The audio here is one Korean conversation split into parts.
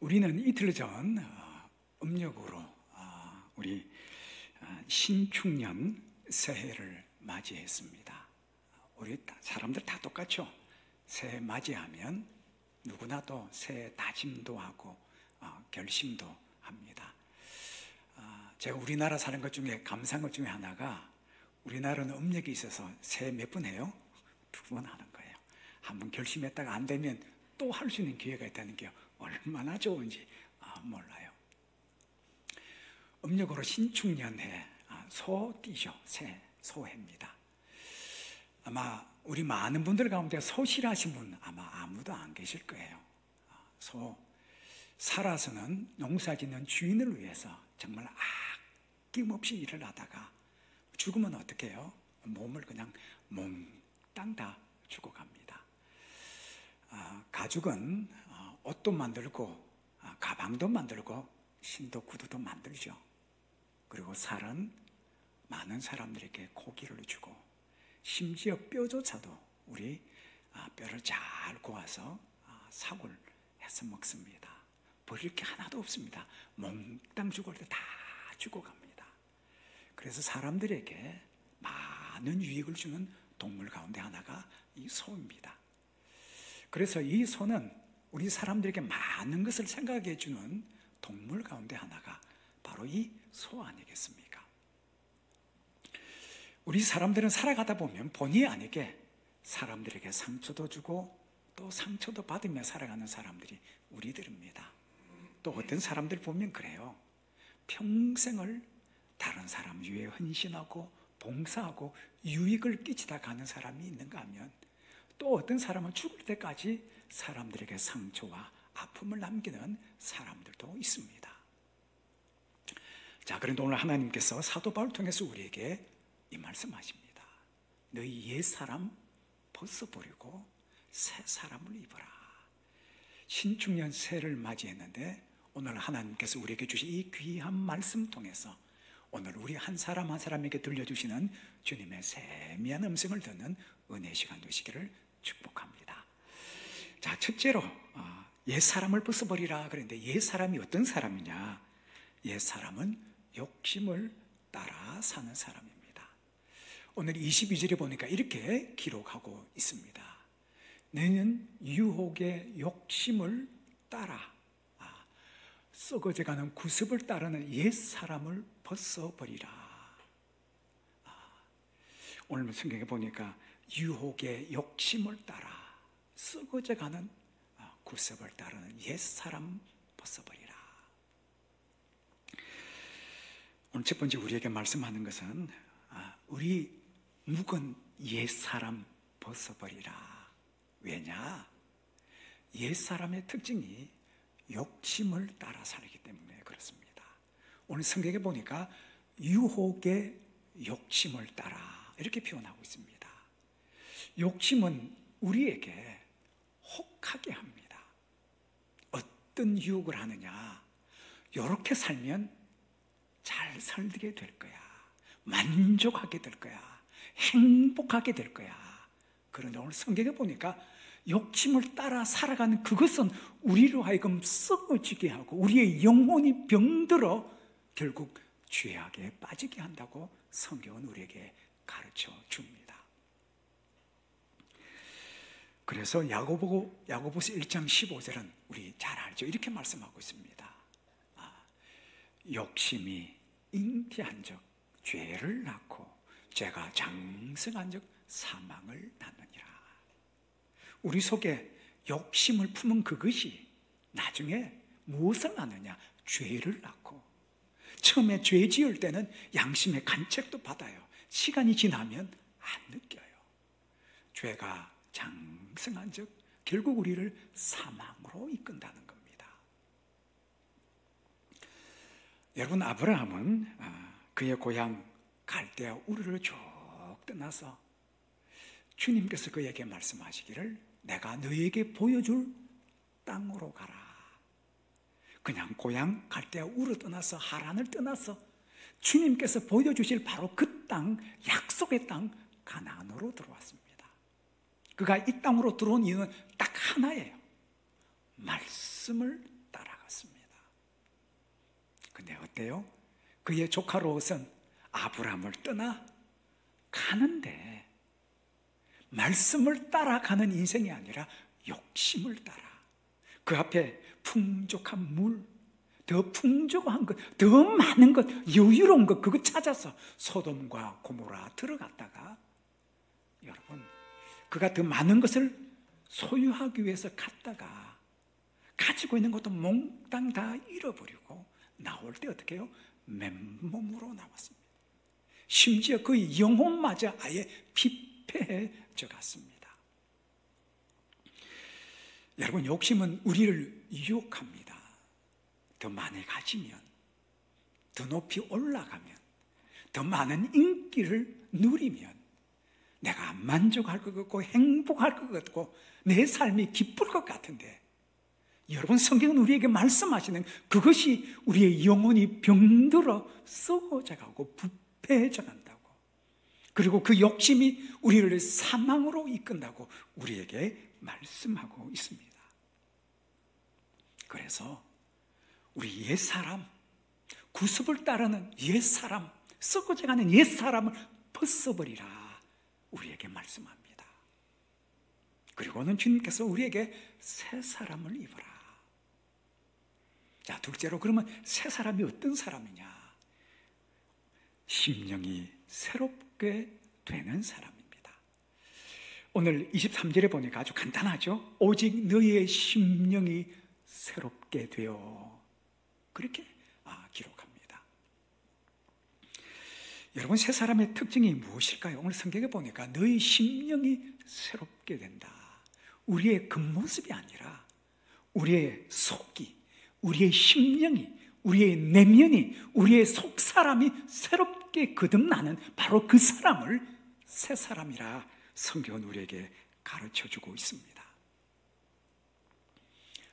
우리는 이틀 전 음력으로 우리 신축년 새해를 맞이했습니다. 우리 사람들 다 똑같죠? 새해 맞이하면 누구나 또 새해 다짐도 하고 결심도 합니다. 제가 우리나라 사는 것 중에 감사한 것 중에 하나가, 우리나라는 음력이 있어서 새해 몇 번 해요? 2번 하는 거예요. 한번 결심했다가 안 되면 또 할 수 있는 기회가 있다는 게 얼마나 좋은지 몰라요. 음력으로 신축년해, 소띠죠. 새, 소해입니다. 아마 우리 많은 분들 가운데 소 싫어하신 분 아마 아무도 안 계실 거예요. 소, 살아서는 농사짓는 주인을 위해서 정말 아낌없이 일을 하다가 죽으면 어떻게 해요? 몸을 그냥 몽땅 다 죽어갑니다. 가죽은 옷도 만들고 가방도 만들고 신도 구두도 만들죠. 그리고 살은 많은 사람들에게 고기를 주고, 심지어 뼈조차도 우리 뼈를 잘 구워서 사골 해서 먹습니다. 버릴 게 하나도 없습니다. 몽땅 죽을 때 다 죽어갑니다. 그래서 사람들에게 많은 유익을 주는 동물 가운데 하나가 이 소입니다. 그래서 이 소는 우리 사람들에게 많은 것을 생각해 주는 동물 가운데 하나가 바로 이 소 아니겠습니까? 우리 사람들은 살아가다 보면 본의 아니게 사람들에게 상처도 주고 또 상처도 받으며 살아가는 사람들이 우리들입니다. 또 어떤 사람들 보면 그래요. 평생을 다른 사람 위해 헌신하고 봉사하고 유익을 끼치다 가는 사람이 있는가 하면, 또 어떤 사람은 죽을 때까지 사람들에게 상처와 아픔을 남기는 사람들도 있습니다. 자, 그런데 오늘 하나님께서 사도 바울을 통해서 우리에게 이 말씀하십니다. 너희 옛사람 벗어버리고 새 사람을 입어라. 신축년 새해를 맞이했는데 오늘 하나님께서 우리에게 주신 이 귀한 말씀 통해서 오늘 우리 한 사람 한 사람에게 들려주시는 주님의 세미한 음성을 듣는 은혜 시간 되시기를 축복합니다. 자, 첫째로 옛사람을 벗어버리라 그랬는데, 옛사람이 어떤 사람이냐? 옛사람은 욕심을 따라 사는 사람입니다. 오늘 22절에 보니까 이렇게 기록하고 있습니다. 너는 유혹의 욕심을 따라 썩어져가는 구습을 따르는 옛사람을 벗어버리라. 오늘 성경에 보니까 유혹의 욕심을 따라 썩어져가는 구습을 따르는 옛사람 벗어버리라. 오늘 첫 번째 우리에게 말씀하는 것은 우리 묵은 옛사람 벗어버리라. 왜냐? 옛사람의 특징이 욕심을 따라 살기 때문에 그렇습니다. 오늘 성경에 보니까 유혹의 욕심을 따라 이렇게 표현하고 있습니다. 욕심은 우리에게 혹하게 합니다. 어떤 유혹을 하느냐? 이렇게 살면 잘 살게 될 거야. 만족하게 될 거야. 행복하게 될 거야. 그런데 오늘 성경에 보니까 욕심을 따라 살아가는 그것은 우리로 하여금 썩어지게 하고 우리의 영혼이 병들어 결국 죄악에 빠지게 한다고 성경은 우리에게 가르쳐 줍니다. 그래서 야고보서 1장 15절은 우리 잘 알죠. 이렇게 말씀하고 있습니다. 욕심이 잉태한 적 죄를 낳고 죄가 장성한 적 사망을 낳느니라. 우리 속에 욕심을 품은 그것이 나중에 무엇을 낳느냐? 죄를 낳고, 처음에 죄 지을 때는 양심의 간책도 받아요. 시간이 지나면 안 느껴요. 죄가 장성한 적 결국 우리를 사망으로 이끈다는 겁니다. 여러분, 아브라함은 그의 고향 갈대아 우르를 쭉 떠나서 주님께서 그에게 말씀하시기를 내가 너에게 보여줄 땅으로 가라. 그냥 고향 갈대아 우르 떠나서 하란을 떠나서 주님께서 보여주실 바로 그 땅, 약속의 땅 가나안으로 들어왔습니다. 그가 이 땅으로 들어온 이유는 딱 하나예요. 말씀을 따라가서 나왔습니다. 근데 어때요? 그의 조카 롯은 아브라함을 떠나 가는데 말씀을 따라가는 인생이 아니라 욕심을 따라 그 앞에 풍족한 물, 더 풍족한 것, 더 많은 것, 여유로운 것 그거 찾아서 소돔과 고모라 들어갔다가 여러분 그가 더 많은 것을 소유하기 위해서 갔다가 가지고 있는 것도 몽땅 다 잃어버리고 나올 때 어떻게 해요? 맨몸으로 나왔습니다. 심지어 그 영혼마저 아예 피폐해져 갔습니다. 여러분 욕심은 우리를 유혹합니다. 더 많이 가지면, 더 높이 올라가면, 더 많은 인기를 누리면 내가 만족할 것 같고 행복할 것 같고 내 삶이 기쁠 것 같은데 여러분 성경은 우리에게 말씀하시는 그것이 우리의 영혼이 병들어 썩어져 가고 부패해져 간다고, 그리고 그 욕심이 우리를 사망으로 이끈다고 우리에게 말씀하고 있습니다. 그래서 우리 옛사람, 구습을 따르는 옛사람, 썩어져 가는 옛사람을 벗어버리라 우리에게 말씀합니다. 그리고는 주님께서 우리에게 새 사람을 입어라. 자, 둘째로 그러면 새 사람이 어떤 사람이냐? 심령이 새롭게 되는 사람입니다. 오늘 23절에 보니까 아주 간단하죠. 오직 너희의 심령이 새롭게 되어, 그렇게 기록합니다. 여러분 새 사람의 특징이 무엇일까요? 오늘 성경에 보니까 너희 심령이 새롭게 된다. 우리의 겉모습이 아니라 우리의 속이, 우리의 심령이, 우리의 내면이, 우리의 속사람이 새롭게 거듭나는 바로 그 사람을 새 사람이라 성경은 우리에게 가르쳐주고 있습니다.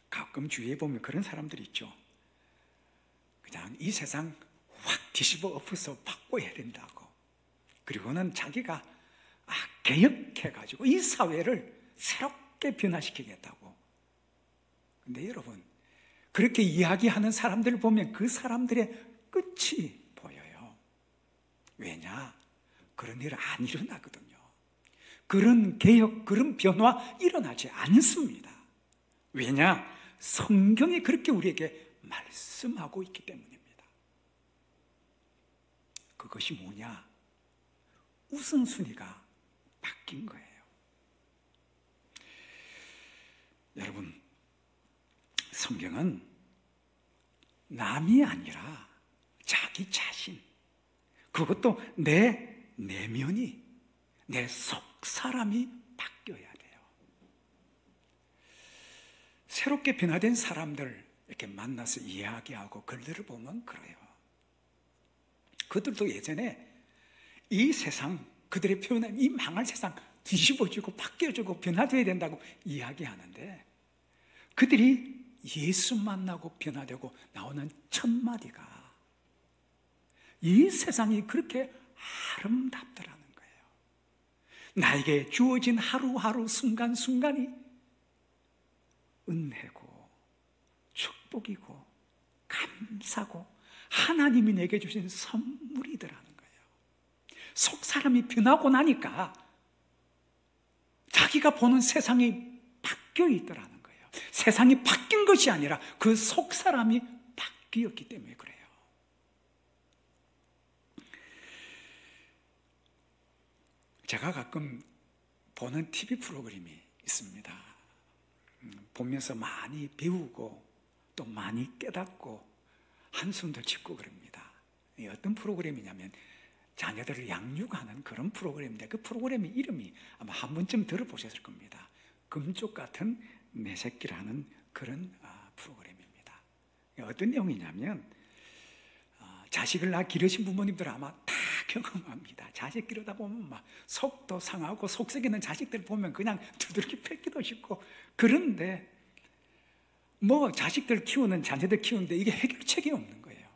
가끔 주위에 보면 그런 사람들이 있죠. 그냥 이 세상 확 뒤집어 엎어서 바꿔야 된다고, 그리고는 자기가 개혁해가지고 이 사회를 새롭게 변화시키겠다고. 근데 여러분 그렇게 이야기하는 사람들을 보면 그 사람들의 끝이 보여요. 왜냐? 그런 일 안 일어나거든요. 그런 개혁, 그런 변화 일어나지 않습니다. 왜냐? 성경이 그렇게 우리에게 말씀하고 있기 때문입니다. 그것이 뭐냐? 우선순위가 바뀐 거예요. 여러분 성경은 남이 아니라 자기 자신, 그것도 내 내면이, 내 속사람이 바뀌어야 돼요. 새롭게 변화된 사람들 이렇게 만나서 이야기하고 글들을 보면 그래요. 그들도 예전에 이 세상, 그들의 표현은 이 망할 세상 뒤집어지고 바뀌어지고 변화되어야 된다고 이야기하는데 그들이 예수 만나고 변화되고 나오는 첫 마디가 이 세상이 그렇게 아름답더라는 거예요. 나에게 주어진 하루하루 순간순간이 은혜고 축복이고 감사고 하나님이 내게 주신 선물이더라는 거예요. 속 사람이 변하고 나니까 자기가 보는 세상이 바뀌어 있더라는 거예요. 세상이 바뀐 것이 아니라 그 속 사람이 바뀌었기 때문에 그래요. 제가 가끔 보는 TV 프로그램이 있습니다. 보면서 많이 배우고 또 많이 깨닫고 한숨도 짓고 그럽니다. 어떤 프로그램이냐면 자녀들을 양육하는 그런 프로그램인데 그 프로그램의 이름이 아마 한 번쯤 들어보셨을 겁니다. 금쪽 같은 내 새끼라는 그런 프로그램입니다. 어떤 내용이냐면 자식을 낳아 기르신 부모님들 아마 다 경험합니다. 자식 기르다 보면 막 속도 상하고 속썩이는 자식들 보면 그냥 두들겨 패기도 싶고, 그런데 뭐 자식들 키우는, 자녀들 키우는데 이게 해결책이 없는 거예요.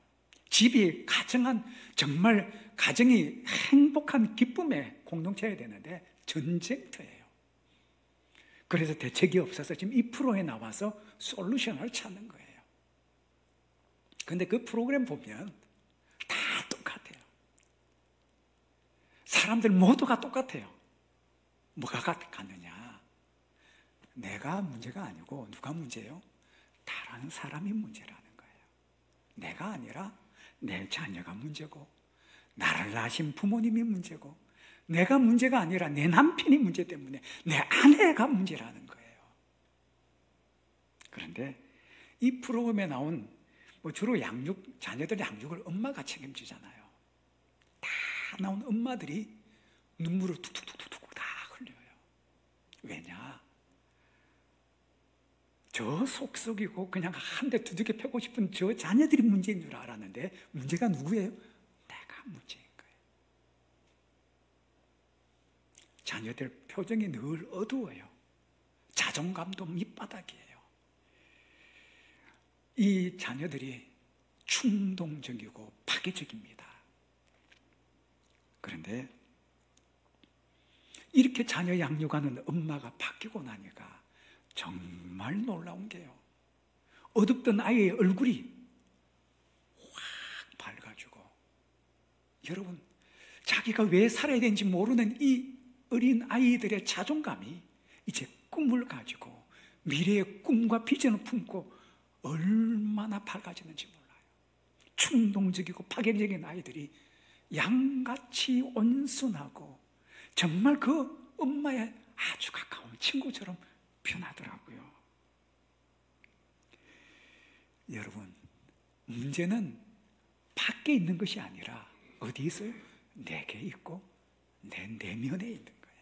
집이 가정한, 정말 가정이 행복한 기쁨의 공동체여야 되는데 전쟁터예요. 그래서 대책이 없어서 지금 이 프로에 나와서 솔루션을 찾는 거예요. 근데 그 프로그램 보면 다 똑같아요. 사람들 모두가 똑같아요. 뭐가 같느냐? 내가 문제가 아니고 누가 문제예요? 다른 사람이 문제라는 거예요. 내가 아니라 내 자녀가 문제고, 나를 낳으신 부모님이 문제고, 내가 문제가 아니라 내 남편이 문제 때문에 내 아내가 문제라는 거예요. 그런데 이 프로그램에 나온 주로 자녀들 양육을 엄마가 책임지잖아요. 다 나온 엄마들이 눈물을 툭툭툭툭 다 흘려요. 왜냐? 저 속썩이고 그냥 한 대 두들겨 패고 싶은 저 자녀들이 문제인 줄 알았는데 문제가 누구예요? 내가 문제인 거예요. 자녀들 표정이 늘 어두워요. 자존감도 밑바닥이에요. 이 자녀들이 충동적이고 파괴적입니다. 그런데 이렇게 자녀 양육하는 엄마가 바뀌고 나니까 정말 놀라운 게요. 어둡던 아이의 얼굴이 확 밝아지고, 여러분, 자기가 왜 살아야 되는지 모르는 이 어린 아이들의 자존감이 이제 꿈을 가지고 미래의 꿈과 비전을 품고 얼마나 밝아지는지 몰라요. 충동적이고 파괴적인 아이들이 양같이 온순하고 정말 그 엄마의 아주 가까운 친구처럼 변하더라고요. 여러분, 문제는 밖에 있는 것이 아니라 어디 있어요? 내게 있고 내 내면에 있는 거예요.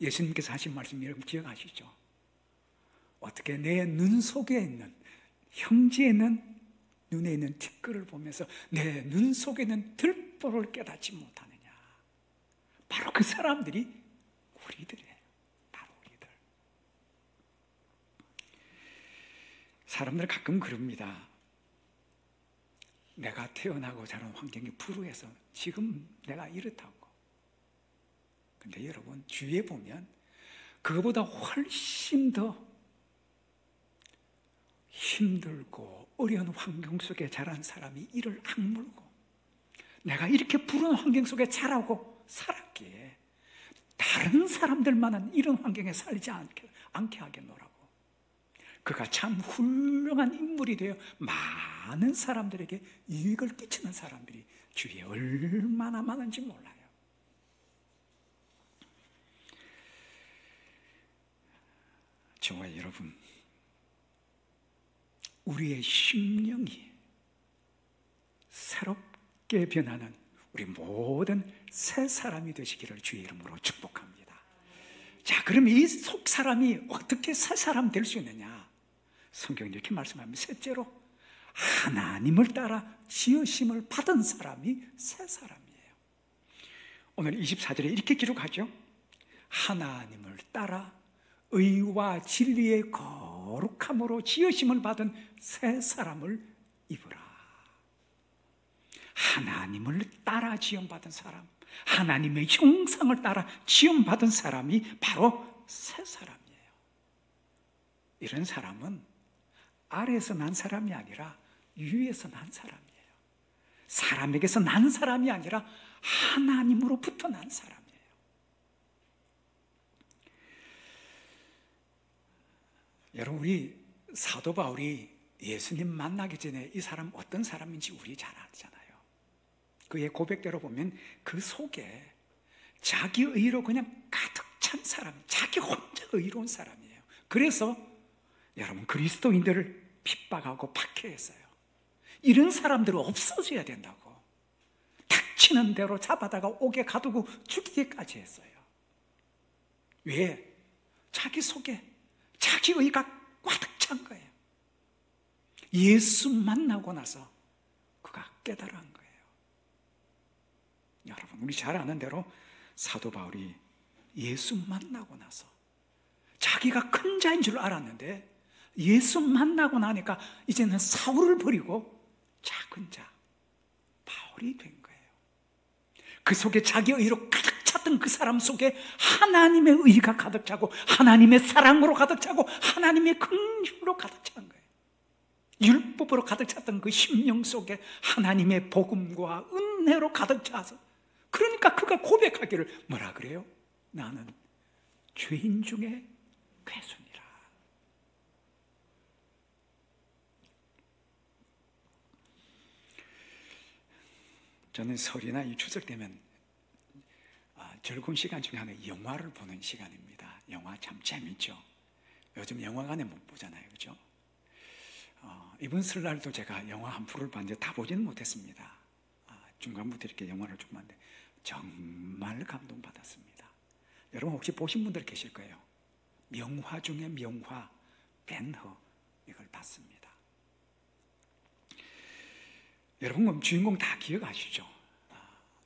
예수님께서 하신 말씀 여러분 기억하시죠? 어떻게 내 눈 속에 있는, 형제는 눈에 있는 티끌을 보면서 내 눈 속에 있는 들보를 깨닫지 못하느냐. 바로 그 사람들이 우리들이에요. 바로 우리들. 사람들 가끔 그럽니다. 내가 태어나고 자란 환경이 불우해서 지금 내가 이렇다고. 근데 여러분, 주위에 보면 그거보다 훨씬 더 힘들고 어려운 환경 속에 자란 사람이 이를 악물고, 내가 이렇게 불운 환경 속에 자라고 살았기에 다른 사람들만은 이런 환경에 살지 않게 하겠노라고. 그가 참 훌륭한 인물이 되어 많은 사람들에게 유익을 끼치는 사람들이 주위에 얼마나 많은지 몰라요. 정말 여러분, 우리의 심령이 새롭게 변하는 우리 모든 새 사람이 되시기를 주의 이름으로 축복합니다. 자, 그럼 이 속 사람이 어떻게 새 사람 될 수 있느냐? 성경이 이렇게 말씀합니다. 셋째로, 하나님을 따라 지으심을 받은 사람이 새 사람이에요. 오늘 24절에 이렇게 기록하죠. 하나님을 따라 의와 진리의 거룩함으로 지으심을 받은 새 사람을 입으라. 하나님을 따라 지음받은 사람, 하나님의 형상을 따라 지음받은 사람이 바로 새 사람이에요. 이런 사람은 아래에서 난 사람이 아니라 위에서 난 사람이에요. 사람에게서 난 사람이 아니라 하나님으로부터 난 사람이에요. 여러분, 우리 사도 바울이 예수님 만나기 전에 이 사람 어떤 사람인지 우리 잘 알잖아요. 그의 고백대로 보면 그 속에 자기 의로 그냥 가득 찬 사람, 자기 혼자 의로운 사람이에요. 그래서 여러분, 그리스도인들을 핍박하고 박해했어요. 이런 사람들은 없어져야 된다고. 닥치는 대로 잡아다가 옥에 가두고 죽이기까지 했어요. 왜? 자기 속에 자기 의가 가득 찬 거예요. 예수 만나고 나서 그가 깨달은 거예요. 여러분, 우리 잘 아는 대로 사도 바울이 예수 만나고 나서 자기가 큰 자인 줄 알았는데 예수 만나고 나니까 이제는 사울을 버리고 작은 자 바울이 된 거예요. 그 속에 자기 의로 가득 찼던 그 사람 속에 하나님의 의가 가득 차고 하나님의 사랑으로 가득 차고 하나님의 긍휼로 가득 찬 거예요. 율법으로 가득 찼던 그 심령 속에 하나님의 복음과 은혜로 가득 차서, 그러니까 그가 고백하기를 뭐라 그래요? 나는 죄인 중에 괴수니라. 저는 설이나 이 추석 되면 즐거운 시간 중에 하나 영화를 보는 시간입니다. 영화 참 재밌죠. 요즘 영화관에 못 보잖아요, 그죠? 이번 설날도 제가 영화 한 편을 봤는데 다 보지는 못했습니다. 중간부터 이렇게 영화를 좀 봤는데 정말 감동받았습니다. 여러분 혹시 보신 분들 계실 거예요. 명화 중에 명화, 벤허, 이걸 봤습니다. 여러분 그럼 주인공 다 기억하시죠?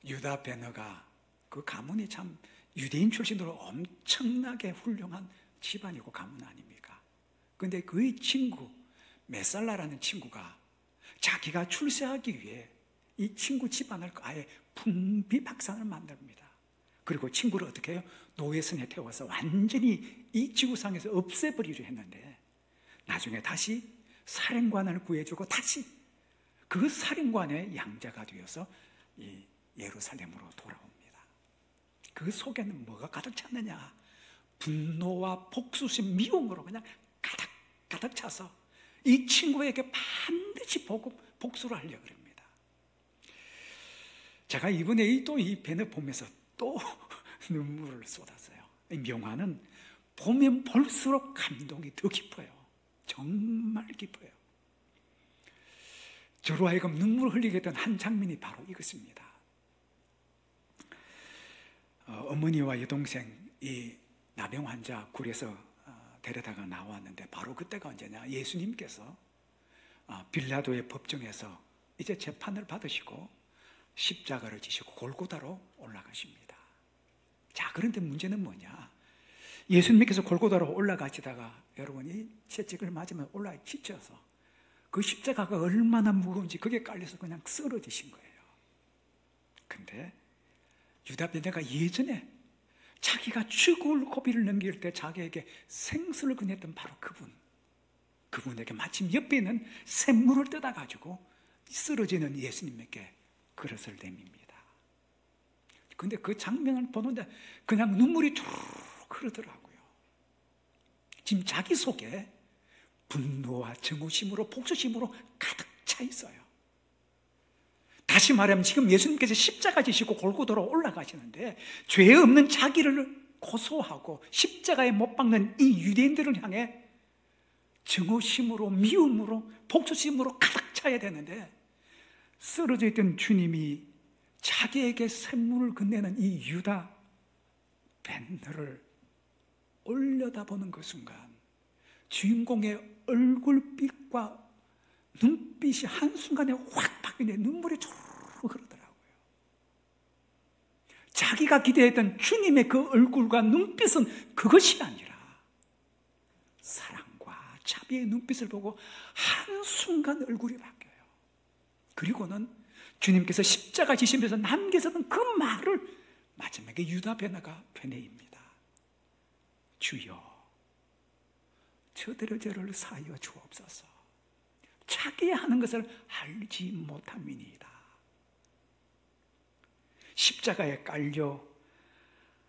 유다 벤허가 그 가문이 참 유대인 출신으로 엄청나게 훌륭한 집안이고 가문 아닙니까? 그런데 그의 친구 메살라라는 친구가 자기가 출세하기 위해 이 친구 집안을 아예 풍비박산을 만듭니다. 그리고 친구를 어떻게 해요? 노예선에 태워서 완전히 이 지구상에서 없애버리려 했는데 나중에 다시 사령관을 구해주고 다시 그 사령관의 양자가 되어서 이 예루살렘으로 돌아옵니다. 그 속에는 뭐가 가득 찼느냐? 분노와 복수심, 미움으로 그냥 가득 차서 이 친구에게 반드시 복수를 하려고 합니다. 제가 이번에 또 이 벤을 보면서 또 눈물을 쏟았어요. 이 명화는 보면 볼수록 감동이 더 깊어요. 정말 깊어요. 저로 하여금 눈물을 흘리게 된 한 장면이 바로 이것입니다. 어머니와 여동생이 나병 환자 굴에서 데려다가 나왔는데 바로 그때가 언제냐? 예수님께서 빌라도의 법정에서 이제 재판을 받으시고 십자가를 지시고 골고다로 올라가십니다. 자, 그런데 문제는 뭐냐? 예수님께서 골고다로 올라가시다가 여러분이 채찍을 맞으면 올라가 지쳐서 그 십자가가 얼마나 무거운지 그게 깔려서 그냥 쓰러지신 거예요. 근데 유다 벤허가 예전에 자기가 죽을 고비를 넘길 때 자기에게 생수를 건넸던 바로 그분에게 마침 옆에 있는 샘물을 뜯어가지고 쓰러지는 예수님에게 그릇을 내밉니다. 근데 그 장면을 보는데 그냥 눈물이 쭉 흐르더라고요. 지금 자기 속에 분노와 증오심으로 복수심으로 가득 차 있어요. 다시 말하면 지금 예수님께서 십자가 지시고 골고다로 올라가시는데 죄 없는 자기를 고소하고 십자가에 못 박는 이 유대인들을 향해 증오심으로 미움으로 복수심으로 가득 차야 되는데 쓰러져 있던 주님이 자기에게 샘물을 건네는 이 유다 벤허를 올려다보는 그 순간 주인공의 얼굴빛과 눈빛이 한순간에 확 바뀌네. 눈물이 쭉 흐르더라고요. 자기가 기대했던 주님의 그 얼굴과 눈빛은 그것이 아니라 사랑과 자비의 눈빛을 보고 한순간 얼굴이 바뀌어요. 그리고는 주님께서 십자가 지시면서 남기셨던 그 말을 마지막에 유다 벤허가 되뇌입니다. 주여 저들의 죄를 사하여 주옵소서. 자기 하는 것을 알지 못함이니이다. 십자가에 깔려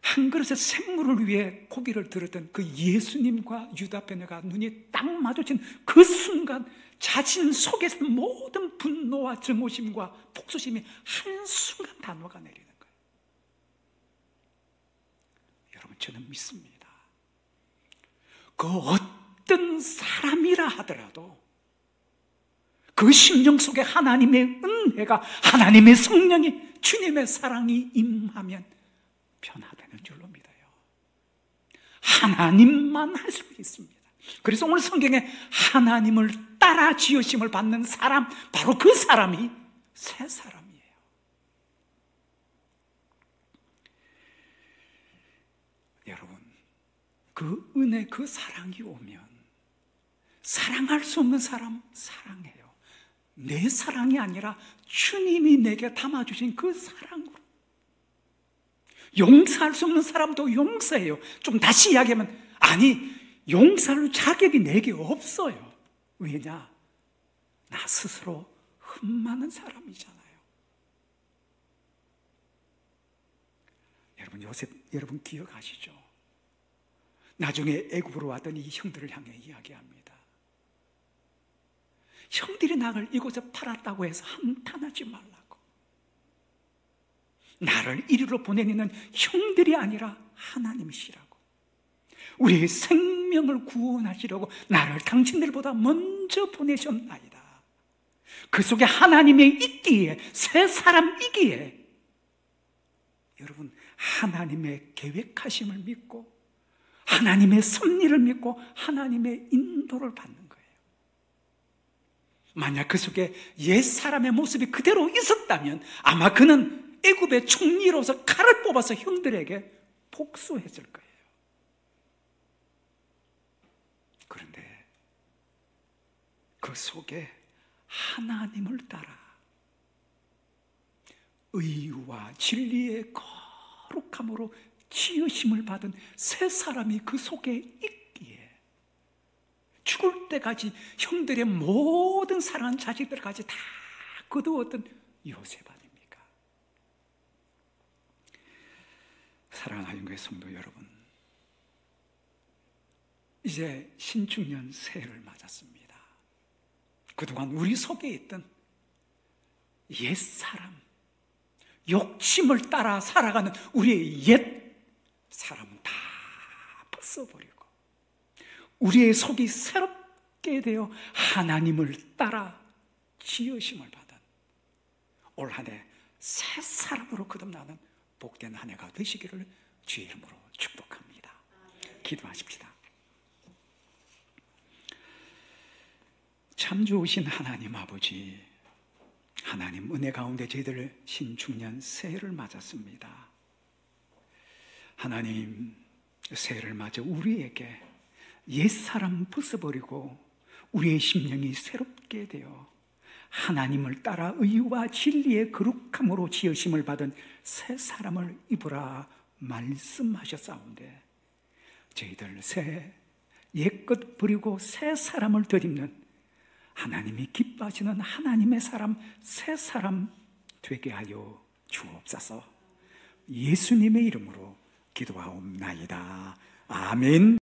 한 그릇의 생물을 위해 고기를 들었던 그 예수님과 유다 벤허가 눈이 딱 마주친 그 순간 자신 속에서 모든 분노와 증오심과 복수심이 한순간 다 녹아내리는 거예요. 여러분 저는 믿습니다. 그 어떤 사람이라 하더라도 그 심령 속에 하나님의 은혜가 하나님의 성령이 주님의 사랑이 임하면 변화되는 줄로 믿어요. 하나님만 할 수 있습니다. 그래서 오늘 성경에 하나님을 따라 지으심을 받는 사람, 바로 그 사람이 새 사람이에요. 여러분 그 은혜, 그 사랑이 오면 사랑할 수 없는 사람 사랑해요. 내 사랑이 아니라 주님이 내게 담아주신 그 사랑으로. 용서할 수 없는 사람도 용서해요. 좀 다시 이야기하면 아니 용서할 자격이 내게 없어요. 왜냐? 스스로 흠많은 사람이잖아요. 여러분, 요셉 여러분 기억하시죠? 나중에 애굽으로 왔던 이 형들을 향해 이야기합니다. 형들이 나를 이곳에 팔았다고 해서 한탄하지 말라고. 나를 이리로 보내는 형들이 아니라 하나님이시라고. 우리의 생명을 구원하시려고 나를 당신들보다 먼저 보내셨나이다. 그 속에 하나님이 있기에, 새 사람이기에 여러분, 하나님의 계획하심을 믿고 하나님의 섭리를 믿고 하나님의 인도를 받는 거예요. 만약 그 속에 옛사람의 모습이 그대로 있었다면 아마 그는 애굽의 총리로서 칼을 뽑아서 형들에게 복수했을 거예요. 그런데 그 속에 하나님을 따라 의와 진리의 거룩함으로 지으심을 받은 새 사람이 그 속에 있기에 죽을 때까지 형들의 모든 사랑하는 자식들까지 다 거두었던 요셉 아닙니까? 사랑하는 교회 성도 여러분, 이제 신축년 새해를 맞았습니다. 그동안 우리 속에 있던 옛사람, 욕심을 따라 살아가는 우리의 옛 사람은 다 벗어버리고 우리의 속이 새롭게 되어 하나님을 따라 지으심을 받은 올 한 해 새 사람으로 거듭나는 복된 한 해가 되시기를 주의 이름으로 축복합니다. 기도하십시다. 참 좋으신 하나님 아버지, 하나님 은혜 가운데 저희들 신축년 새해를 맞았습니다. 하나님, 새해를 맞아 우리에게 옛사람 벗어버리고 우리의 심령이 새롭게 되어 하나님을 따라 의와 진리의 거룩함으로 지으심을 받은 새 사람을 입으라 말씀하셨사온데, 저희들 새 옛것 버리고 새 사람을 덧입는 하나님이 기뻐하시는 하나님의 사람, 새 사람 되게 하여 주옵소서. 예수님의 이름으로 기도하옵나이다. 아멘.